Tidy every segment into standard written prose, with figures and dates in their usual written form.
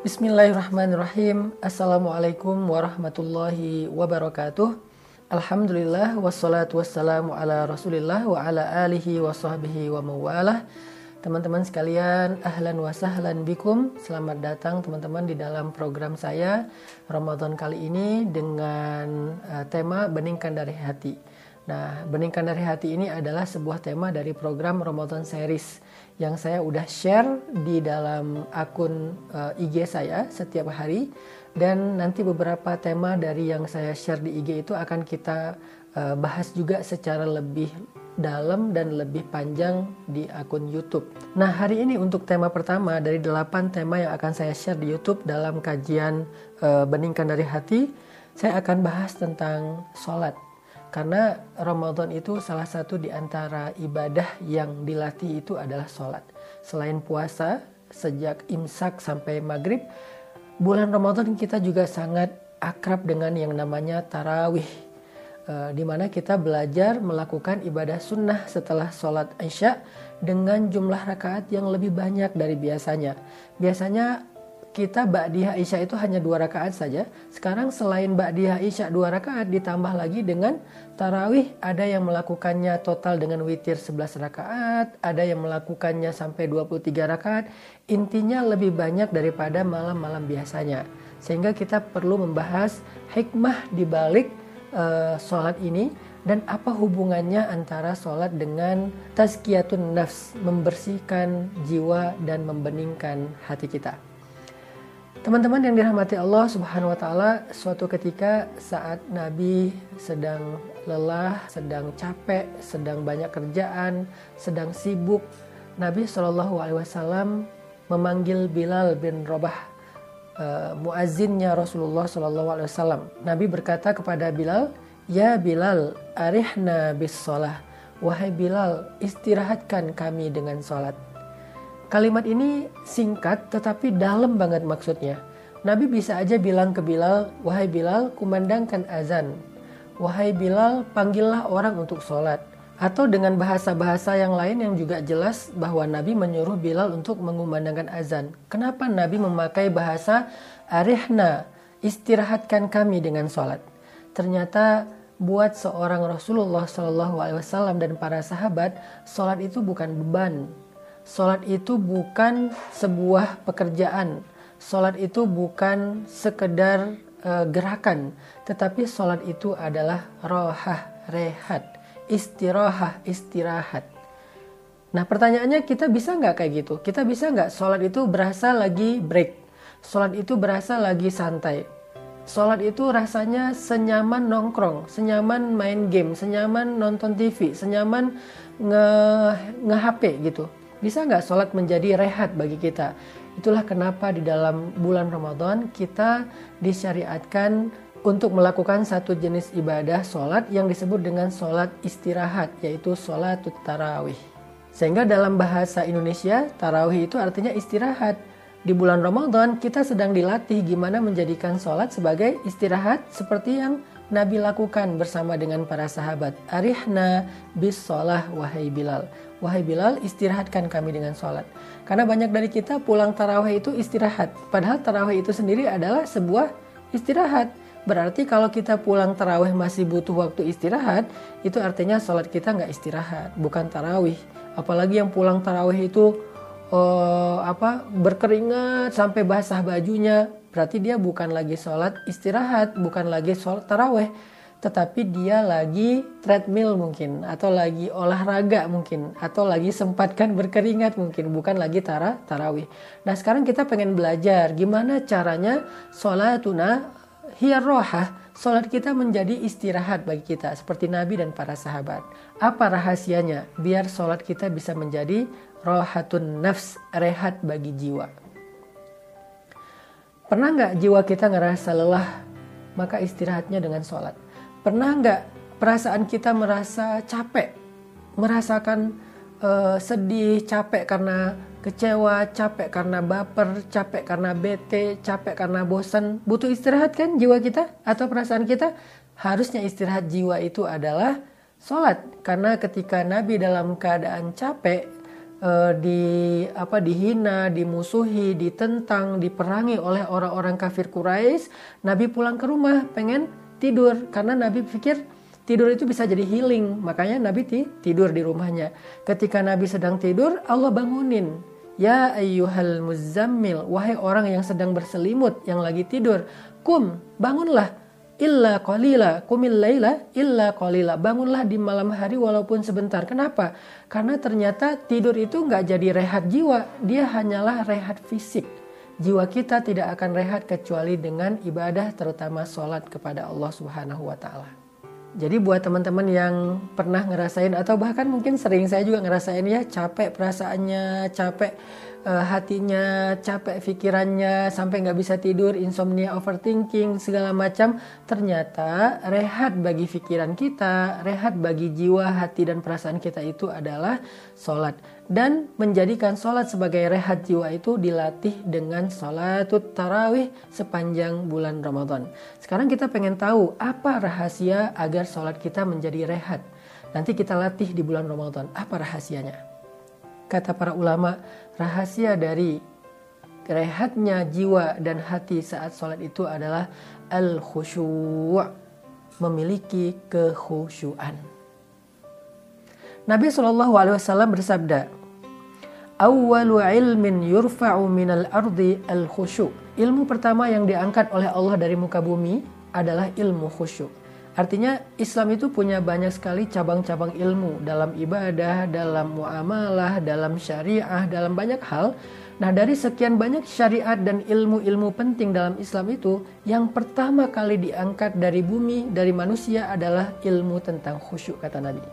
Bismillahirrahmanirrahim. Assalamualaikum warahmatullahi wabarakatuh. Alhamdulillah wassalatu wassalamu ala Rasulillah wa ala alihi wa sahbihi wa mawalah. Teman-teman sekalian, ahlan wa sahlan bikum. Selamat datang teman-teman di dalam program saya Ramadan kali ini dengan tema Beningkan dari Hati. Nah, Beningkan dari Hati ini adalah sebuah tema dari program Ramadan Series yang saya udah share di dalam akun IG saya setiap hari, dan nanti beberapa tema dari yang saya share di IG itu akan kita bahas juga secara lebih dalam dan lebih panjang di akun YouTube. Nah, hari ini untuk tema pertama dari 8 tema yang akan saya share di YouTube dalam kajian Beningkan dari Hati, saya akan bahas tentang sholat. Karena Ramadan itu salah satu di antara ibadah yang dilatih itu adalah sholat. Selain puasa, sejak imsak sampai maghrib, bulan Ramadan kita juga sangat akrab dengan yang namanya tarawih. Di mana kita belajar melakukan ibadah sunnah setelah sholat Isya dengan jumlah rakaat yang lebih banyak dari biasanya. Biasanya kita Ba'diyah Isya itu hanya 2 rakaat saja. Sekarang selain Ba'diyah Isya 2 rakaat ditambah lagi dengan tarawih, ada yang melakukannya total dengan witir 11 rakaat, ada yang melakukannya sampai 23 rakaat. Intinya lebih banyak daripada malam-malam biasanya. Sehingga kita perlu membahas hikmah di balik sholat ini dan apa hubungannya antara sholat dengan tazkiyatun nafs, membersihkan jiwa dan membeningkan hati kita. Teman-teman yang dirahmati Allah Subhanahu wa taala, suatu ketika saat Nabi sedang lelah, sedang capek, sedang banyak kerjaan, sedang sibuk, Nabi SAW memanggil Bilal bin Rabah, muazzinnya Rasulullah SAW. Nabi berkata kepada Bilal, "Ya Bilal, arihna bis shalah." Wahai Bilal, istirahatkan kami dengan sholat. Kalimat ini singkat tetapi dalam banget maksudnya. Nabi bisa aja bilang ke Bilal, "Wahai Bilal, kumandangkan azan. Wahai Bilal, panggillah orang untuk sholat." Atau dengan bahasa-bahasa yang lain yang juga jelas bahwa Nabi menyuruh Bilal untuk mengumandangkan azan. Kenapa Nabi memakai bahasa arihna, istirahatkan kami dengan sholat? Ternyata buat seorang Rasulullah SAW dan para sahabat, sholat itu bukan beban. Sholat itu bukan sebuah pekerjaan. Sholat itu bukan sekedar gerakan. Tetapi sholat itu adalah rohah, rehat, istirahat. Nah, pertanyaannya, kita bisa nggak kayak gitu? Kita bisa nggak sholat itu berasa lagi break? Sholat itu berasa lagi santai? Sholat itu rasanya senyaman nongkrong, senyaman main game, senyaman nonton TV, senyaman nge-HP gitu. Bisa nggak sholat menjadi rehat bagi kita? Itulah kenapa di dalam bulan Ramadan kita disyariatkan untuk melakukan satu jenis ibadah sholat yang disebut dengan sholat istirahat, yaitu sholat tarawih. Sehingga dalam bahasa Indonesia, tarawih itu artinya istirahat. Di bulan Ramadan kita sedang dilatih gimana menjadikan sholat sebagai istirahat seperti yang Nabi lakukan bersama dengan para sahabat. Arihna bis sholah wahai Bilal. Wahai Bilal, istirahatkan kami dengan sholat. Karena banyak dari kita pulang tarawih itu istirahat. Padahal tarawih itu sendiri adalah sebuah istirahat. Berarti kalau kita pulang tarawih masih butuh waktu istirahat, itu artinya sholat kita nggak istirahat, bukan tarawih. Apalagi yang pulang tarawih itu berkeringat sampai basah bajunya, berarti dia bukan lagi sholat istirahat, bukan lagi sholat tarawih, tetapi dia lagi treadmill mungkin, atau lagi olahraga mungkin, atau lagi sempatkan berkeringat mungkin, bukan lagi tarawih. Nah, sekarang kita pengen belajar gimana caranya sholatuna hiya rohah, sholat kita menjadi istirahat bagi kita seperti Nabi dan para sahabat. Apa rahasianya biar sholat kita bisa menjadi rohatun nafs, rehat bagi jiwa? Pernah nggak jiwa kita ngerasa lelah, maka istirahatnya dengan sholat? Pernah nggak perasaan kita merasa capek, merasakan sedih, capek karena kecewa, capek karena baper, capek karena bete, capek karena bosan? Butuh istirahat kan jiwa kita atau perasaan kita? Harusnya istirahat jiwa itu adalah sholat. Karena ketika Nabi dalam keadaan capek, dihina, dimusuhi, ditentang, diperangi oleh orang-orang kafir Quraisy, Nabi pulang ke rumah pengen tidur karena Nabi pikir tidur itu bisa jadi healing. Makanya Nabi tidur di rumahnya. Ketika Nabi sedang tidur, Allah bangunin. Ya ayyuhal muzammil, wahai orang yang sedang berselimut, yang lagi tidur, bangunlah. Illa qalila, qumil laila illa qalila. Bangunlah di malam hari walaupun sebentar. Kenapa? Karena ternyata tidur itu nggak jadi rehat jiwa, dia hanyalah rehat fisik. Jiwa kita tidak akan rehat kecuali dengan ibadah, terutama sholat kepada Allah Subhanahu wa Ta'ala. Jadi buat teman-teman yang pernah ngerasain atau bahkan mungkin sering, saya juga ngerasain ya, capek perasaannya, capek hatinya, capek pikirannya, sampai nggak bisa tidur, insomnia, overthinking, segala macam. Ternyata rehat bagi pikiran kita, rehat bagi jiwa, hati, dan perasaan kita itu adalah sholat. Dan menjadikan sholat sebagai rehat jiwa itu dilatih dengan sholatut tarawih sepanjang bulan Ramadan. Sekarang kita pengen tahu apa rahasia agar sholat kita menjadi rehat. Nanti kita latih di bulan Ramadan. Apa rahasianya? Kata para ulama, rahasia dari rehatnya jiwa dan hati saat sholat itu adalah al-khusyu', memiliki kekhusyuan. Nabi SAW bersabda, awwalu ilmin yurfa'u minal ardi al-khusyu'. Ilmu pertama yang diangkat oleh Allah dari muka bumi adalah ilmu khusyuk. Artinya Islam itu punya banyak sekali cabang-cabang ilmu dalam ibadah, dalam muamalah, dalam syariah, dalam banyak hal. Nah, dari sekian banyak syariat dan ilmu-ilmu penting dalam Islam itu, yang pertama kali diangkat dari bumi, dari manusia adalah ilmu tentang khusyuk, kata Nabi.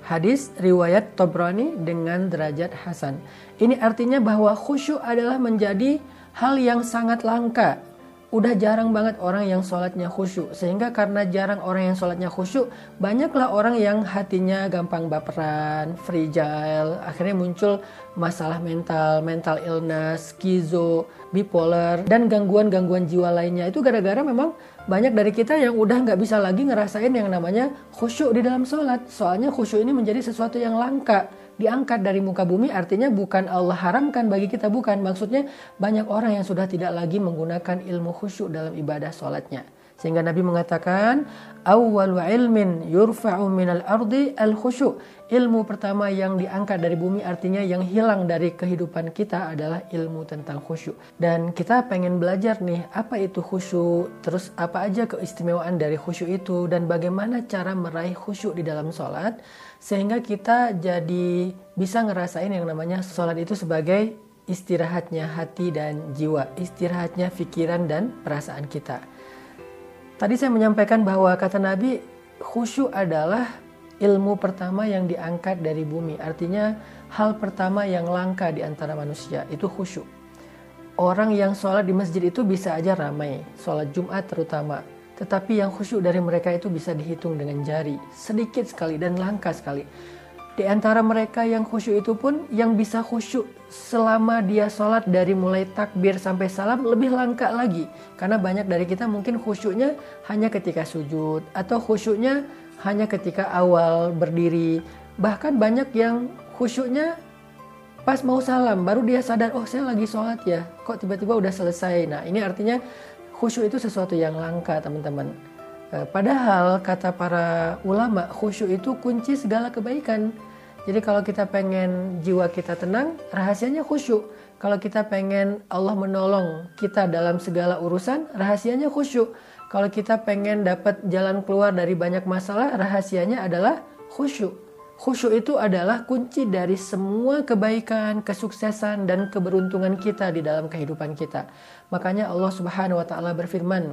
Hadis riwayat Tabrani dengan derajat hasan. Ini artinya bahwa khusyuk adalah menjadi hal yang sangat langka. Udah jarang banget orang yang sholatnya khusyuk. Sehingga karena jarang orang yang sholatnya khusyuk, banyaklah orang yang hatinya gampang baperan, fragile. Akhirnya muncul masalah mental illness, skizo, bipolar, dan gangguan-gangguan jiwa lainnya. Itu gara-gara memang banyak dari kita yang udah nggak bisa lagi ngerasain yang namanya khusyuk di dalam sholat. Soalnya khusyuk ini menjadi sesuatu yang langka. Diangkat dari muka bumi artinya bukan Allah haramkan bagi kita, bukan. Maksudnya banyak orang yang sudah tidak lagi menggunakan ilmu khusyuk dalam ibadah sholatnya. Sehingga Nabi mengatakan, awwalu ilmin yurfa'u minal ardi al-khusyuk. Ilmu pertama yang diangkat dari bumi artinya yang hilang dari kehidupan kita adalah ilmu tentang khusyuk. Dan kita pengen belajar nih, apa itu khusyuk, terus apa aja keistimewaan dari khusyuk itu, dan bagaimana cara meraih khusyuk di dalam sholat. Sehingga kita jadi bisa ngerasain yang namanya sholat itu sebagai istirahatnya hati dan jiwa, istirahatnya pikiran dan perasaan kita. Tadi saya menyampaikan bahwa kata Nabi, khusyuk adalah ilmu pertama yang diangkat dari bumi. Artinya hal pertama yang langka di antara manusia itu khusyuk. Orang yang sholat di masjid itu bisa aja ramai, sholat Jumat terutama. Tetapi yang khusyuk dari mereka itu bisa dihitung dengan jari, sedikit sekali dan langka sekali. Di antara mereka yang khusyuk itu pun, yang bisa khusyuk selama dia sholat dari mulai takbir sampai salam lebih langka lagi. Karena banyak dari kita mungkin khusyuknya hanya ketika sujud, atau khusyuknya hanya ketika awal berdiri. Bahkan banyak yang khusyuknya pas mau salam, baru dia sadar, oh saya lagi sholat ya, kok tiba-tiba udah selesai. Nah ini artinya khusyuk itu sesuatu yang langka, teman-teman. Padahal kata para ulama, khusyuk itu kunci segala kebaikan. Jadi kalau kita pengen jiwa kita tenang, rahasianya khusyuk. Kalau kita pengen Allah menolong kita dalam segala urusan, rahasianya khusyuk. Kalau kita pengen dapat jalan keluar dari banyak masalah, rahasianya adalah khusyuk. Khusyuk itu adalah kunci dari semua kebaikan, kesuksesan, dan keberuntungan kita di dalam kehidupan kita. Makanya Allah Subhanahu wa Ta'ala berfirman,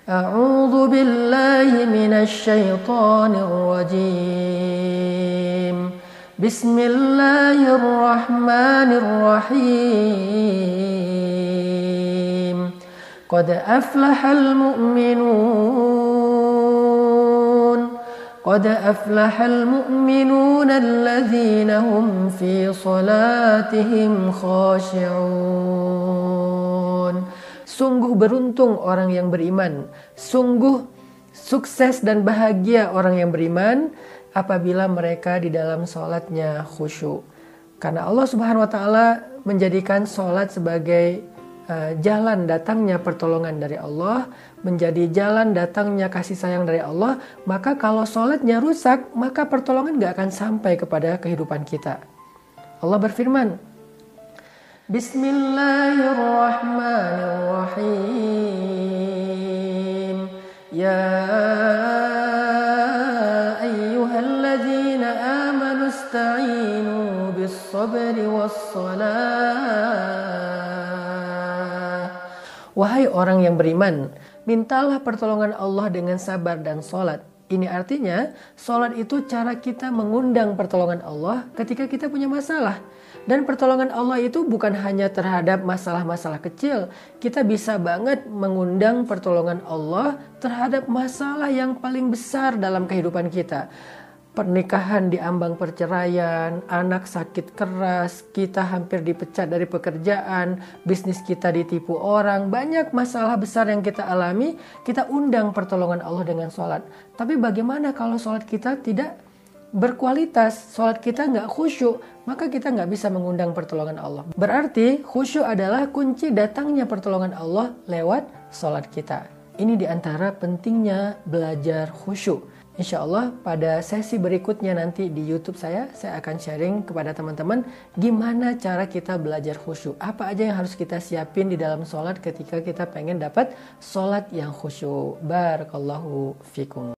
A'udzu billahi minasy syaithanir rajim. Bismillahirrahmanirrahim. Qad aflahal mu'minun. قد أفلح المؤمنون الذين هم في صلاتهم خاشعون. Sungguh beruntung orang yang beriman. Sungguh sukses dan bahagia orang yang beriman apabila mereka di dalam sholatnya khusyuk. Karena Allah Subhanahu wa Ta'ala menjadikan sholat sebagai jalan datangnya pertolongan dari Allah, menjadi jalan datangnya kasih sayang dari Allah. Maka kalau sholatnya rusak, maka pertolongan gak akan sampai kepada kehidupan kita. Allah berfirman, Bismillahirrahmanirrahim. Ya ayyuhalladzina amanu ista'inu bis-sabri was-salah. Wahai orang yang beriman, mintalah pertolongan Allah dengan sabar dan sholat. Ini artinya, sholat itu cara kita mengundang pertolongan Allah ketika kita punya masalah. Dan pertolongan Allah itu bukan hanya terhadap masalah-masalah kecil. Kita bisa banget mengundang pertolongan Allah terhadap masalah yang paling besar dalam kehidupan kita. Pernikahan diambang perceraian, anak sakit keras, kita hampir dipecat dari pekerjaan, bisnis kita ditipu orang, banyak masalah besar yang kita alami, kita undang pertolongan Allah dengan sholat. Tapi bagaimana kalau sholat kita tidak berkualitas, sholat kita nggak khusyuk, maka kita nggak bisa mengundang pertolongan Allah. Berarti khusyuk adalah kunci datangnya pertolongan Allah lewat sholat kita. Ini diantara pentingnya belajar khusyuk. Insya Allah pada sesi berikutnya nanti di YouTube saya akan sharing kepada teman-teman gimana cara kita belajar khusyuk. Apa aja yang harus kita siapin di dalam sholat ketika kita pengen dapat sholat yang khusyuk. Barakallahu fikum.